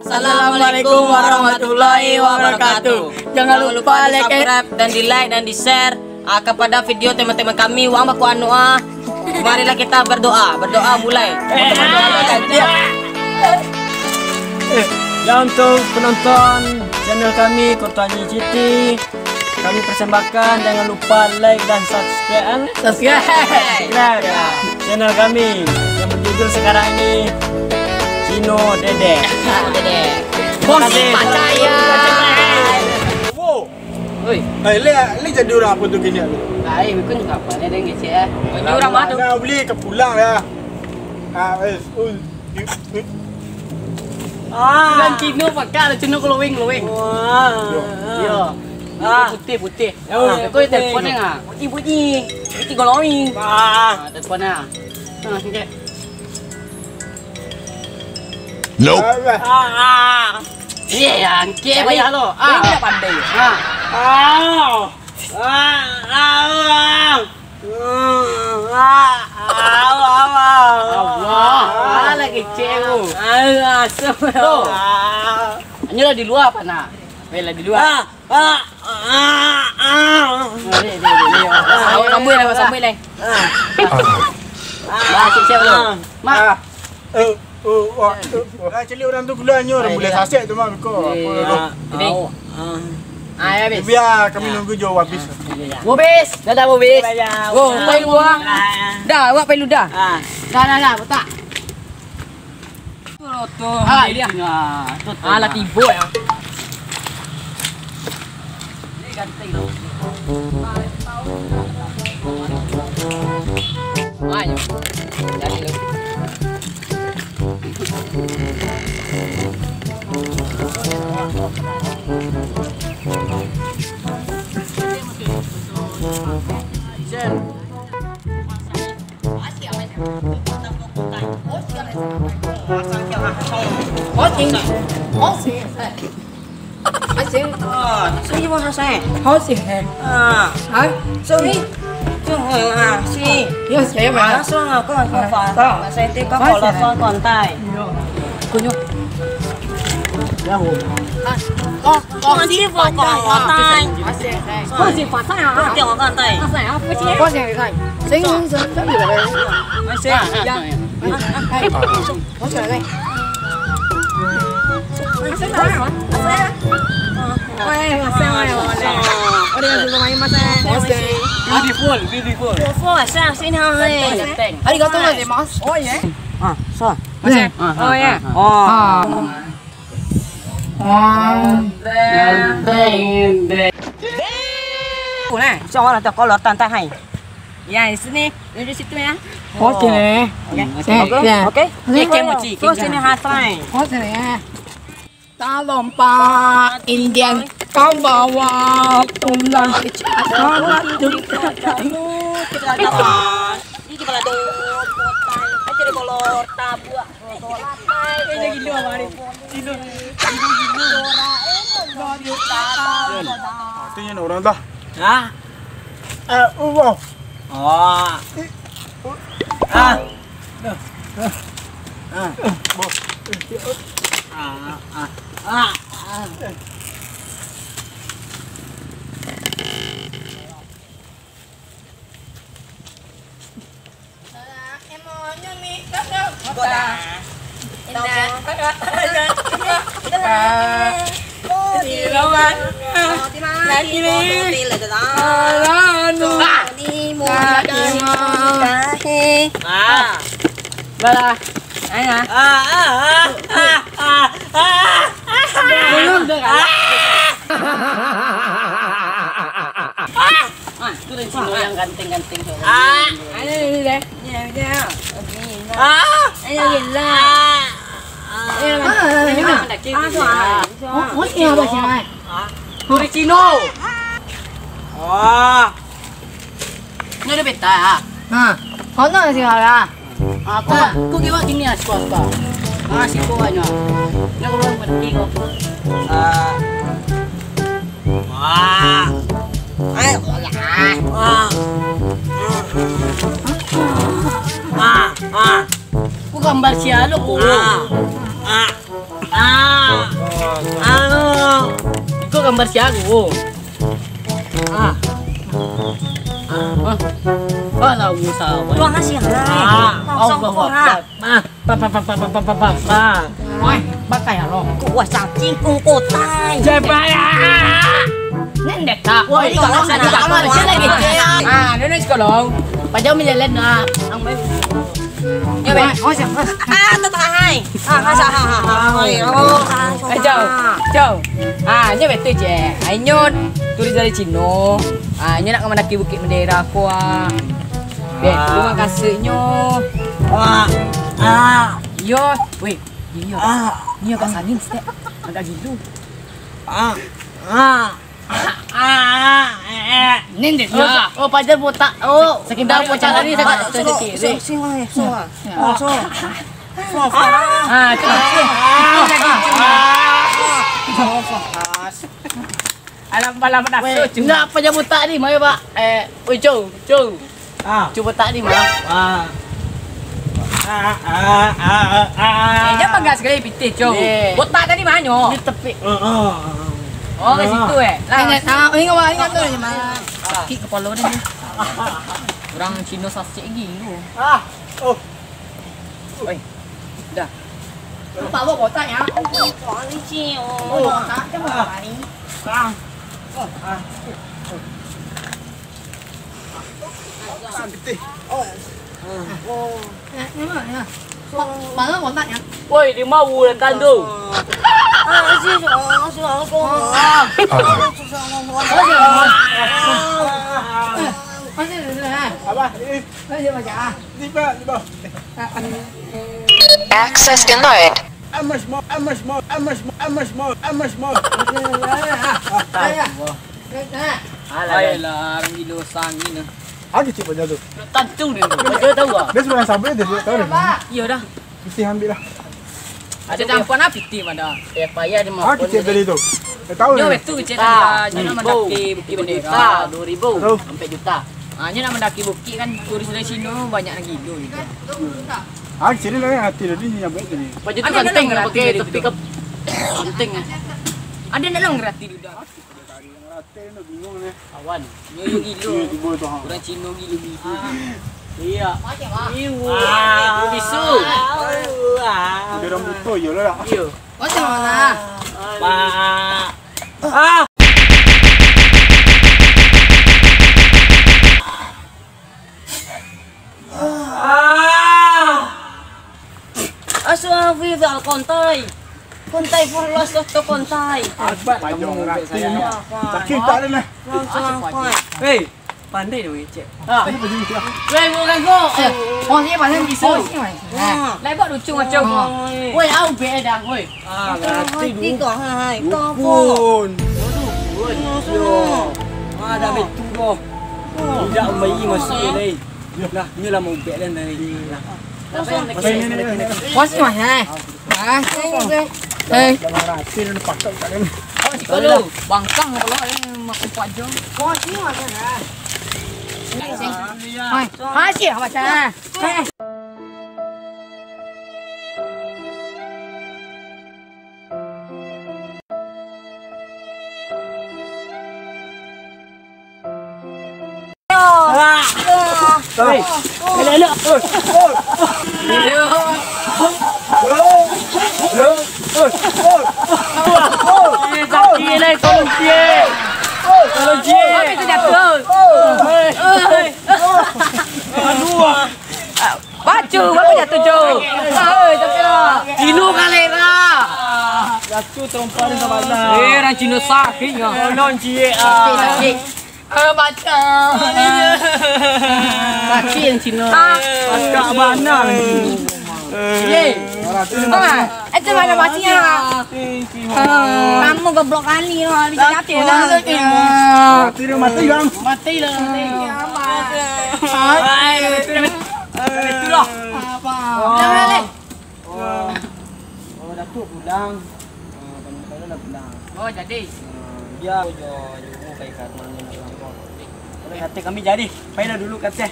Assalamualaikum warahmatullahi wabarakatuh. Jangan lupa like, subscribe, dan di like dan di share kepada video teman-teman kami. Wang baku anu marilah kita berdoa mulai. Ya, untuk penonton channel kami Kurtuani City, kami persembahkan jangan lupa like dan subscribe ya, channel kami yang berjudul sekarang ini Cino Dede. Bos percaya. Wow. Oi. Li jadi orang apa tu kini? Ai, bikin juga apa ni dengan cik Baju orang madu. Nak beli ke pulang lah. Dan Cino pakai Cino glowing. Yo. Putih. Kau telefonnya enggak? Putih glowing. Telefonnya. Okey. Nope. Iya, angke bayar lo. Ini pandai. Allah, lagi cewek. Hanya di luar apa nak? Bela di luar. Sambui lah. Siap lo. Mak. Cili orang tu gulanya orang boleh saset tu mak kau. Ini. Habis. Biar kami nunggu jauh habis. Habis. Dah habis. Oh, pai luar. Dah, awak pai lu dah. Dah, betak. Tuh. Dia. Alah tiba ya. Ini ganti lo. Ayo. Jadi lo. Jangan ada kolor tante hai. Ya, di sini. Di situ ya. Okey. Okey. Kek mochi. Kau sini hasai. Tak lompat Indian kau bawa pulang selamat juga kamu Kita dapat. Ini kita ada potai. Ada kolor tabua. Ini gila mari. Gila. Artinya orang dah. Wow. Balah. Ayo. Belum dah. Itu Cino yang ganteng-ganteng tu. Ini deh. Ya. Ayo gila. Kuri Cino. Ini ada peta. Kau nak sih lah. Aku kira kini asal apa? Si kau aja. Nak keluar pergi kau. Aku gambar siapa lo? gambar si aku. Kalau usah. Tuang kasih hai. Langsung orang. Woi, pakai ya lo. Kuah cacing kungkotai. Jebaya. Nendek tak. Woi, kalau sana kamar sini lagi. Ini sekolong. Pajak menjalan na. Ya be. Tetap hai. Masa Jauh. Nya betul je. Nyot turis dari Cino. Nya nak mendaki Bukit Mendera aku. Terima kasih nyo. Yo, weh. Nyo kat angin stek. Agak gitu. Nendek. Oh, pajar botak. Oh, sekedar bocah tadi saya sendiri. Alam nak enggak apa je botak ni, mai pak. Oi, Cow. Cuba tak ni, mah. Jangan gas sekali pitih, Cow. Botak tadi mana? Di tepi. Oh, ke situ ingat tu je mah. Kaki kepala ni. Orang Cina sasik gitu. Oi. Dah. Nampak bawa botak ya? Kuang ni cio. Botak je botak ni. Mana botaknya? Woi, dia mau dan tu. Access denied. Alah, orang gila sang ni. Aku cik baca tu. Tantung dia. Baca tahu ah. Dia sebenarnya sampai dia tahu dah. Ya dah. Mesti ambil lah. Ada campuran apa piti mana? Payah dia mau. Aku cik beli tu. Dia tahu Yo dah. betul cik dah. Jangan mendaki Bukit Bendera 2,000 Tahu. sampai juta. Nya nak mendaki bukit kan turis dari Cina banyak lagi gila gitu. Aku sini lah hati dia ni nyambut ni. Baju tu penting nak pakai tepi ke penting ah. Ada nak long gratis dah. Hati ni bingung ni. Kawan, nyoyo gila. Tiba tu ha. Orang Cina gila. Iya. Macam ah. Iu bisu. Dia rambut tu je lah. Iya. Macam mana? Aswafi val kontai. Kontai for lost of kontai. Abat kamu rati ni. Sakit tak ada lah. Hei, pandai dia cik. Wei, bukan kau. Oh, ni pasal bisu. Lai buat lucu macam kau. Wei, au be dah, wei. Rati dulu. Hai, Pun. Dah betul dah. Tidak bayi masuk ni. Lah, ni lah mau bet dan ni. Masih mana? Rati ni patok tak ni. Kalau bangkang kalau makan pajang. Masih apa macam? Hey. Elok. Sakit lah tolong dia. Tolong dia. Apa tu jatuh? Aduh. Baju apa jatuh Jo? Cino kalera. Jatuh terompak ni sama dah. Orang Cino sakit ngah. Tolong cik. Sakit. Baca. Sakit yang Cino. Akak mana ni? Itu mana bacinya? Kamu goblok kali lah, bisa jatuh lah. Mati dia mati bang. Mati lah. Itu lah. Oh, Datuk pulang. Kalau dah pulang. Oh, jadi. Ya. Yo, kayak kat mana nak langkau. Kata kami jadi. Payah dulu kata.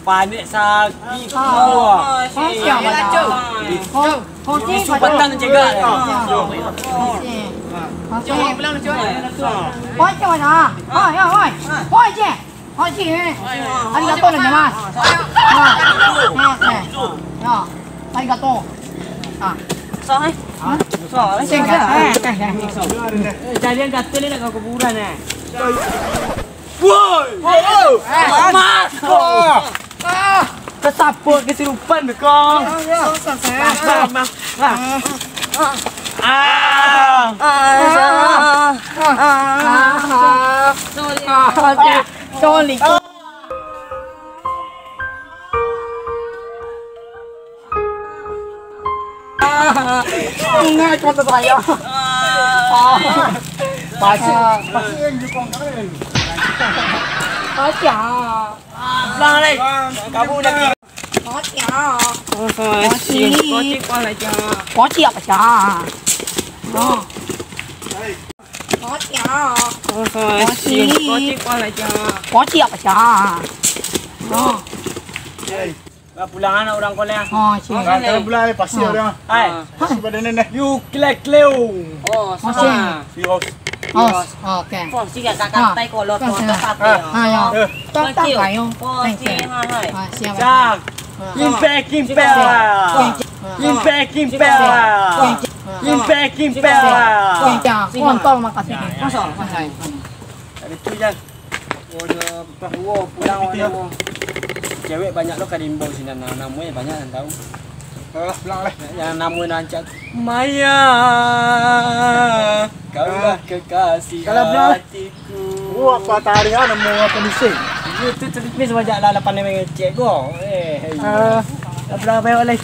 Panik sakit semua. Isu batang juga. Jadian kata ni nak kau kuburan eh. Woi! Mas! Kesaput kesurupan kau. Sorry. Ingat kata saya. Pasien di kongkaren. Pulang lagi. Kamu dah pergi. Pulang anak orang kau lah. Kalau bulan pasien orang. Hai. Pada nenek. You klek-kleu. Oh, sama. Virus. Okay. Posisi kakak tai kolot kolot sapi. Thank you. Posisi hai. Cak. Impact. Kontol makasih. Ada tu je. Pulang orang. Cewek banyak lo kadimbau sini namanya banyak yang tahu. Pulang lah. Yang namanya nancak Maya. Kaulah kekasih hatiku. Apa tadi ada mau apa misi? Itu terus banyak lah 8 mengecek go. Berapa oleh